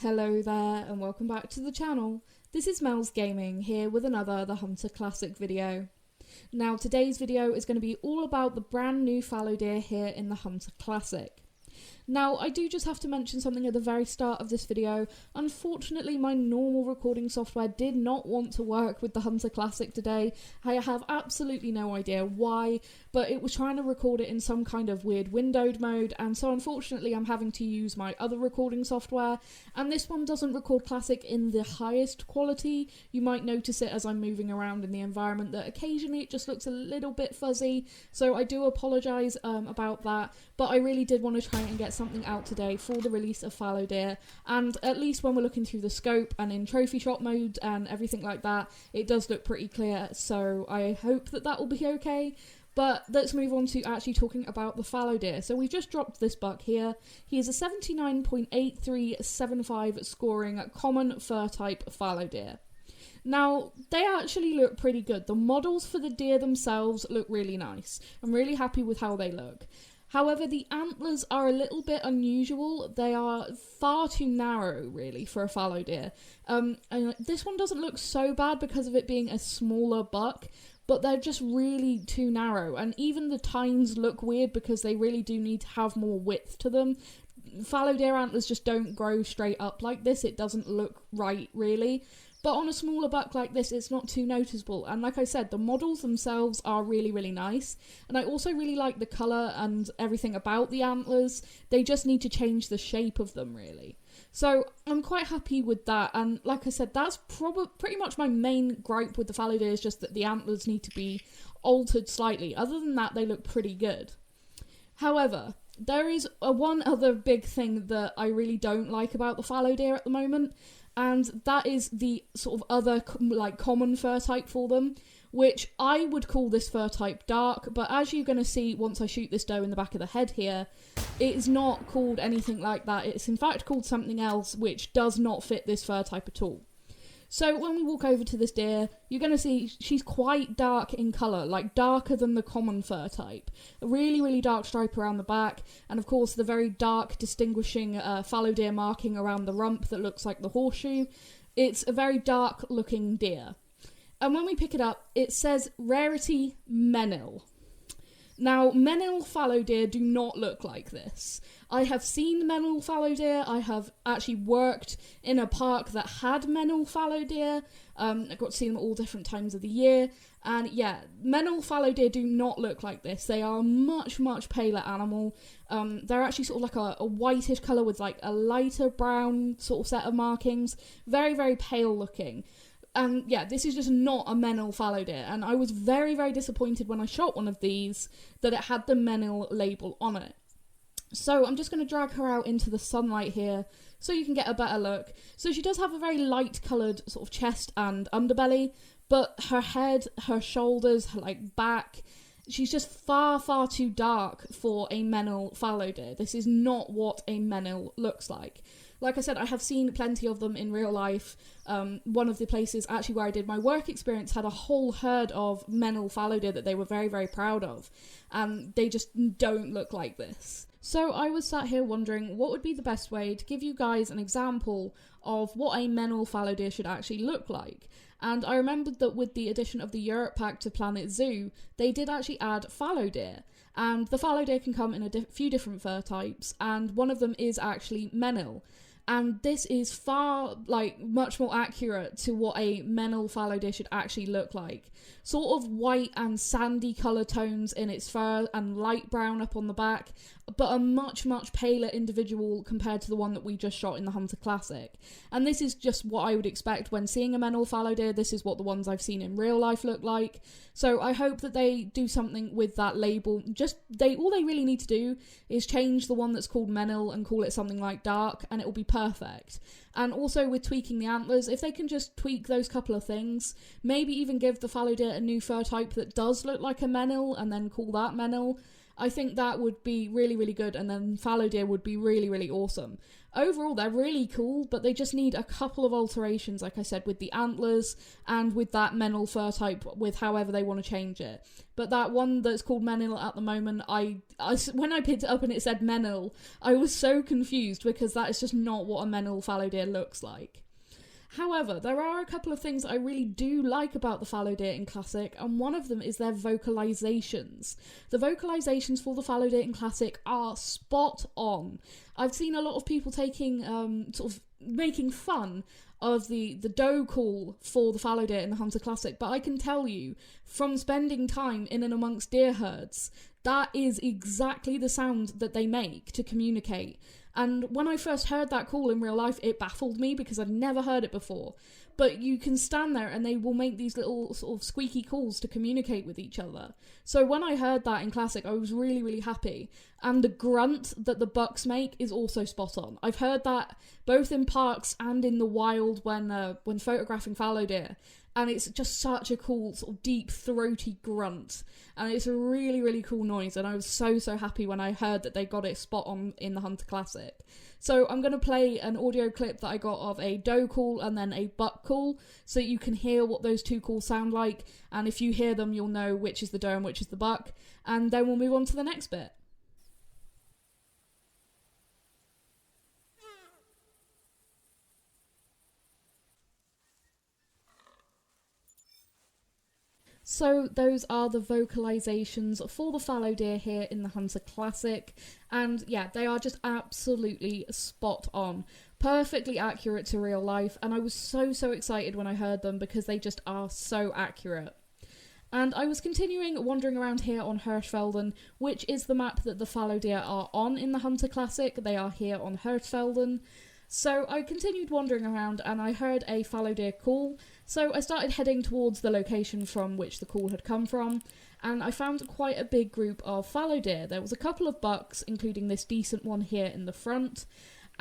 Hello there and welcome back to the channel. This is Mel's Gaming here with another The Hunter Classic video. Now today's video is going to be all about the brand new fallow deer here in the Hunter Classic. Now, I do just have to mention something at the very start of this video. Unfortunately, my normal recording software did not want to work with the Hunter Classic today. I have absolutely no idea why, but it was trying to record it in some kind of weird windowed mode, and so unfortunately I'm having to use my other recording software, and this one doesn't record Classic in the highest quality. You might notice it as I'm moving around in the environment that occasionally it just looks a little bit fuzzy, so I do apologise about that, but I really did want to try and get something out today for the release of fallow deer, and at least when we're looking through the scope and in trophy shot mode and everything like that, it does look pretty clear, so I hope that that will be okay. But let's move on to actually talking about the fallow deer. So we've just dropped this buck here. He is a 79.8375 scoring common fur type fallow deer. Now, they actually look pretty good. The models for the deer themselves look really nice. I'm really happy with how they look. However, the antlers are a little bit unusual. They are far too narrow, really, for a fallow deer. And this one doesn't look so bad because of it being a smaller buck, but they're just really too narrow. And even the tines look weird because they really do need to have more width to them. Fallow deer antlers just don't grow straight up like this. It doesn't look right, really. But on a smaller buck like this, it's not too noticeable. And like I said, the models themselves are really, really nice. And I also really like the colour and everything about the antlers. They just need to change the shape of them, really. So I'm quite happy with that. And like I said, that's pretty much my main gripe with the fallow deer, is just that the antlers need to be altered slightly. Other than that, they look pretty good. However, there is one other big thing that I really don't like about the fallow deer at the moment, and that is the sort of other common fur type for them, which I would call this fur type dark, but as you're going to see once I shoot this doe in the back of the head here, it is not called anything like that. It's in fact called something else which does not fit this fur type at all. So when we walk over to this deer, you're going to see she's quite dark in colour, like darker than the common fur type. A really, really dark stripe around the back, and of course the very dark distinguishing fallow deer marking around the rump that looks like the horseshoe. It's a very dark looking deer. And when we pick it up, it says Rarity Menil. Now, Menil fallow deer do not look like this. I have seen Menil fallow deer. I have actually worked in a park that had Menil fallow deer. I got to see them at all different times of the year. And yeah, Menil fallow deer do not look like this. They are a much, much paler animal. They're actually sort of like a whitish colour with like a lighter brown sort of set of markings. Very, very pale looking. And yeah, this is just not a Menil fallow deer, and I was very, very disappointed when I shot one of these that it had the Menil label on it. So I'm just going to drag her out into the sunlight here so you can get a better look. So she does have a very light coloured sort of chest and underbelly, but her head, her shoulders, her back, she's just far, far too dark for a Menil fallow deer. This is not what a Menil looks like. Like I said, I have seen plenty of them in real life. One of the places actually where I did my work experience had a whole herd of Menil fallow deer that they were very, very proud of. And they just don't look like this. So I was sat here wondering what would be the best way to give you guys an example of what a Menil fallow deer should actually look like. And I remembered that with the addition of the Europe pack to Planet Zoo, they did actually add fallow deer. And the fallow deer can come in a few different fur types, and one of them is actually Menil. And this is far, much more accurate to what a Menil fallow deer should actually look like. Sort of white and sandy colour tones in its fur and light brown up on the back, but a much, much paler individual compared to the one that we just shot in the Hunter Classic. And this is just what I would expect when seeing a Menil fallow deer. This is what the ones I've seen in real life look like. So I hope that they do something with that label. All they really need to do is change the one that's called Menil and call it something like dark, and it will be perfect. And also with tweaking the antlers, if they can just tweak those couple of things, maybe even give the fallow deer a new fur type that does look like a Menil and then call that Menil, I think that would be really, really good, and then fallow deer would be really, really awesome. Overall, they're really cool, but they just need a couple of alterations, like I said, with the antlers and with that Menil fur type, with however they want to change it. But that one that's called Menil at the moment, when I picked it up and it said Menil, I was so confused because that is just not what a Menil fallow deer looks like. However, there are a couple of things I really do like about the fallow deer in Classic, and one of them is their vocalizations. The vocalizations for the fallow deer in Classic are spot on. I've seen a lot of people taking, sort of making fun of the doe call for the fallow deer in the Hunter Classic, but I can tell you, from spending time in and amongst deer herds, that is exactly the sound that they make to communicate. And when I first heard that call in real life, it baffled me because I'd never heard it before. But you can stand there and they will make these little sort of squeaky calls to communicate with each other. So when I heard that in Classic, I was really, really happy. And the grunt that the bucks make is also spot on. I've heard that both in parks and in the wild when photographing fallow deer. And it's just such a cool, sort of deep, throaty grunt. And it's a really, really cool noise. And I was so, so happy when I heard that they got it spot on in the Hunter Classic. So I'm going to play an audio clip that I got of a doe call and then a buck call, so that you can hear what those two calls sound like. And if you hear them, you'll know which is the doe and which is the buck. And then we'll move on to the next bit. So those are the vocalizations for the fallow deer here in the Hunter Classic, and yeah, they are just absolutely spot on. Perfectly accurate to real life, and I was so, so excited when I heard them because they just are so accurate. And I was continuing wandering around here on Hirschfelden, which is the map that the fallow deer are on in the Hunter Classic. They are here on Hirschfelden. So I continued wandering around and I heard a fallow deer call, so I started heading towards the location from which the call had come from, and I found quite a big group of fallow deer. There was a couple of bucks, including this decent one here in the front,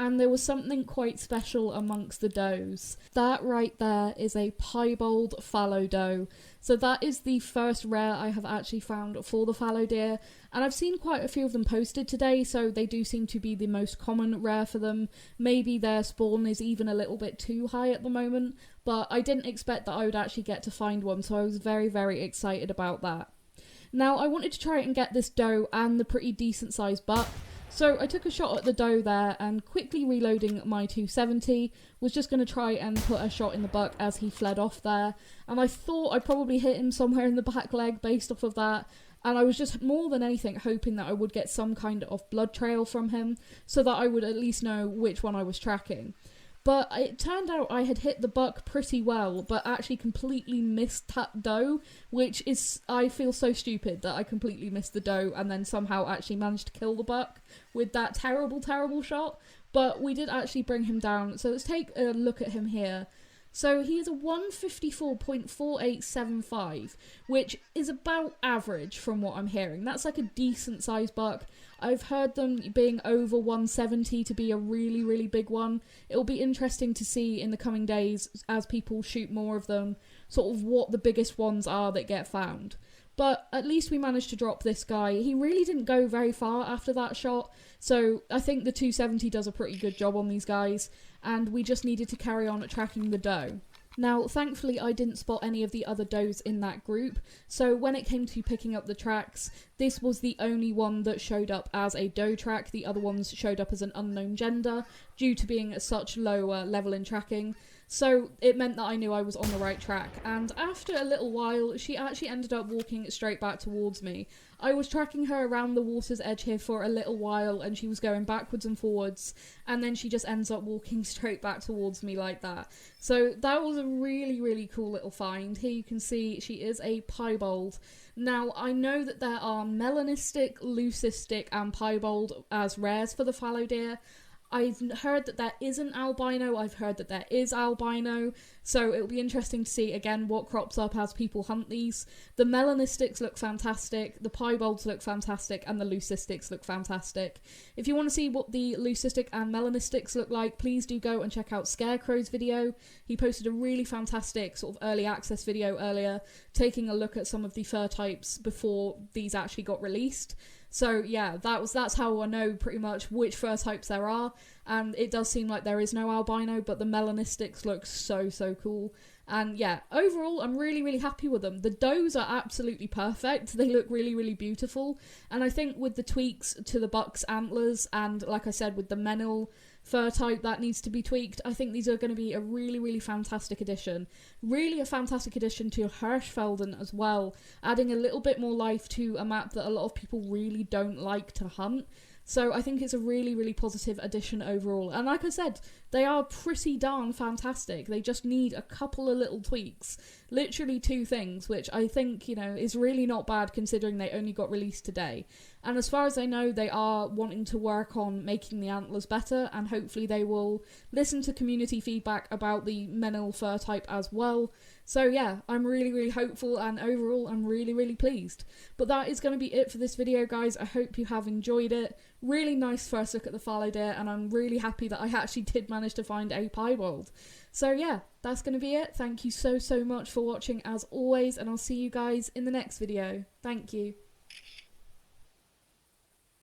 and there was something quite special amongst the does. That right there is a piebald fallow doe. So that is the first rare I have actually found for the fallow deer, and I've seen quite a few of them posted today, so they do seem to be the most common rare for them. Maybe their spawn is even a little bit too high at the moment, but I didn't expect that I would actually get to find one, so I was very, very excited about that. Now, I wanted to try and get this doe and the pretty decent sized buck, so I took a shot at the doe there, and quickly reloading my 270, was just going to try and put a shot in the buck as he fled off there, and I thought I probably hit him somewhere in the back leg based off of that, and I was just more than anything hoping that I would get some kind of blood trail from him, so that I would at least know which one I was tracking. But it turned out I had hit the buck pretty well, but actually completely missed that doe, which is, I feel so stupid that I completely missed the doe and then somehow actually managed to kill the buck with that terrible, terrible shot. But we did actually bring him down, so let's take a look at him here. So he is a 154.4875, which is about average from what I'm hearing. That's like a decent sized buck. I've heard them being over 170 to be a really, really big one. It'll be interesting to see in the coming days, as people shoot more of them, sort of what the biggest ones are that get found. But at least we managed to drop this guy. He really didn't go very far after that shot, so I think the 270 does a pretty good job on these guys, and we just needed to carry on tracking the doe. Now, thankfully, I didn't spot any of the other does in that group, so when it came to picking up the tracks, this was the only one that showed up as a doe track. The other ones showed up as an unknown gender, due to being at such low level in tracking. So it meant that I knew I was on the right track, and after a little while, she actually ended up walking straight back towards me. I was tracking her around the water's edge here for a little while, and she was going backwards and forwards, and then she just ends up walking straight back towards me like that. So that was a really, really cool little find. Here you can see she is a piebald. Now, I know that there are melanistic, leucistic, and piebald as rares for the fallow deer. I've heard that there isn't albino, I've heard that there is albino, so it'll be interesting to see again what crops up as people hunt these. The melanistics look fantastic, the piebalds look fantastic, and the leucistics look fantastic. If you want to see what the leucistic and melanistics look like, please do go and check out Scarecrow's video. He posted a really fantastic sort of early access video earlier, taking a look at some of the fur types before these actually got released. So yeah, that's how I know pretty much which fur types there are, and it does seem like there is no albino, but the melanistics look so cool. And yeah, overall, I'm really happy with them. The does are absolutely perfect. They look really beautiful. And I think with the tweaks to the buck's antlers, and like I said, with the Menil fur type that needs to be tweaked, I think these are going to be a really fantastic addition. Really a fantastic addition to Hirschfelden as well, adding a little bit more life to a map that a lot of people really don't like to hunt. So I think it's a really positive addition overall. And like I said, they are pretty darn fantastic. They just need a couple of little tweaks. Literally 2 things, which I think, you know, is really not bad considering they only got released today. And as far as I know, they are wanting to work on making the antlers better, and hopefully they will listen to community feedback about the Menil fur type as well. So yeah, I'm really hopeful, and overall I'm really pleased. But that is going to be it for this video, guys. I hope you have enjoyed it. Really nice first look at the fallow deer, and I'm really happy that I actually did manage to find a piebald. So yeah, that's going to be it. Thank you so much for watching as always, and I'll see you guys in the next video. Thank you.